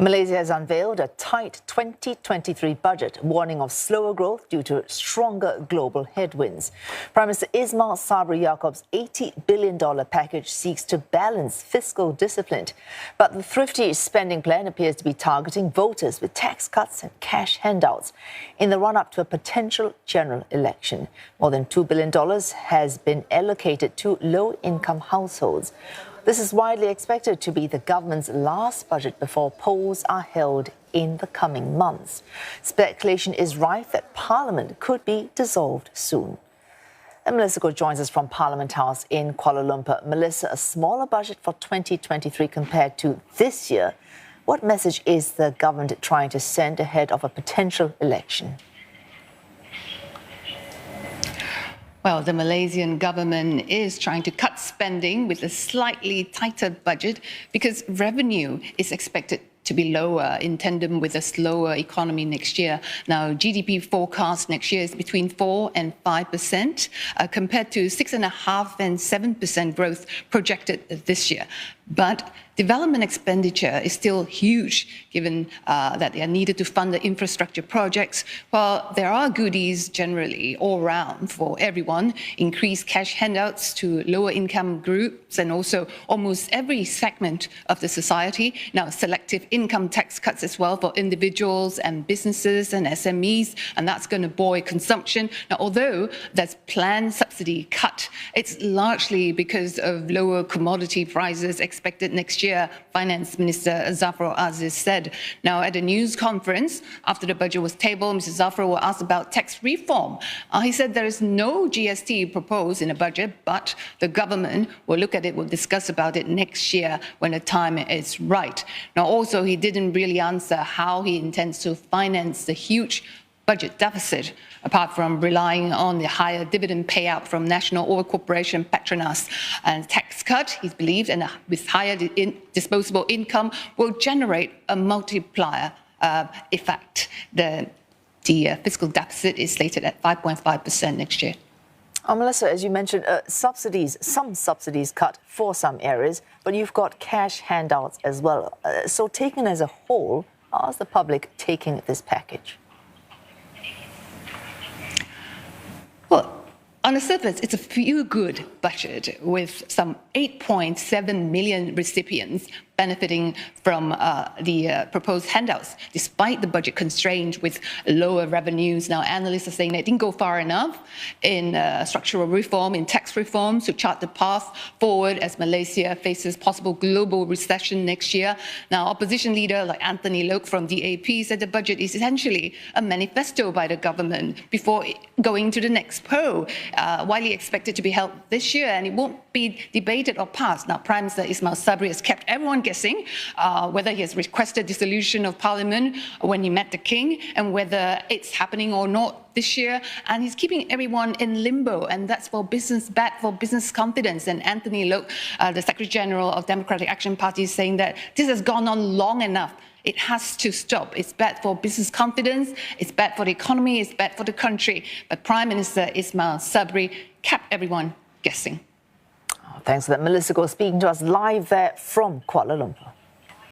Malaysia has unveiled a tight 2023 budget, warning of slower growth due to stronger global headwinds. Prime Minister Ismail Sabri Yaakob's $80 billion package seeks to balance fiscal discipline. But the thrifty spending plan appears to be targeting voters with tax cuts and cash handouts in the run-up to a potential general election. More than $2 billion has been allocated to low-income households. This is widely expected to be the government's last budget before polls are held in the coming months. Speculation is rife that Parliament could be dissolved soon. And Melissa Goh joins us from Parliament House in Kuala Lumpur. Melissa, a smaller budget for 2023 compared to this year. What message is the government trying to send ahead of a potential election? Well, the Malaysian government is trying to cut spending with a slightly tighter budget because revenue is expected to be lower in tandem with a slower economy next year. Now, GDP forecast next year is between 4% and 5%, compared to 6.5% and 7% growth projected this year. But development expenditure is still huge, given that they are needed to fund the infrastructure projects. While there are goodies generally all round for everyone, increased cash handouts to lower income groups and also almost every segment of the society. Now, selective income tax cuts as well for individuals and businesses and SMEs, and that's going to buoy consumption. Now, although there's planned subsidy cut, it's largely because of lower commodity prices expected next year, Finance Minister Zafrul Aziz said. Now, at a news conference after the budget was tabled, Mr. Zafrul was asked about tax reform. He said there is no GST proposed in the budget, but the government will look at it, will discuss about it next year when the time is right. Now, also, he didn't really answer how he intends to finance the huge budget deficit, apart from relying on the higher dividend payout from National Oil Corporation Petronas. And tax cut, he's believed, and with higher disposable income will generate a multiplier effect. The fiscal deficit is slated at 5.5% next year. Melissa, as you mentioned, some subsidies cut for some areas, but you've got cash handouts as well. So taken as a whole, how's the public taking this package? Well, on the surface, it's a feel-good budget with some 8.7 million recipients benefiting from the proposed handouts, despite the budget constraint with lower revenues. Now, analysts are saying they didn't go far enough in structural reform, in tax reform, to chart the path forward as Malaysia faces possible global recession next year. Now, opposition leader like Anthony Loke from DAP said the budget is essentially a manifesto by the government before going to the next poll, widely expected to be held this year, and it won't be debated or passed. Now, Prime Minister Ismail Sabri has kept everyone guessing whether he has requested dissolution of Parliament when he met the King and whether it's happening or not this year. And he's keeping everyone in limbo, and that's bad for business confidence. And Anthony Loke, the Secretary General of Democratic Action Party, is saying that this has gone on long enough. It has to stop. It's bad for business confidence, it's bad for the economy, it's bad for the country. But Prime Minister Ismail Sabri kept everyone guessing. Thanks for that. Melissa Goh speaking to us live there from Kuala Lumpur.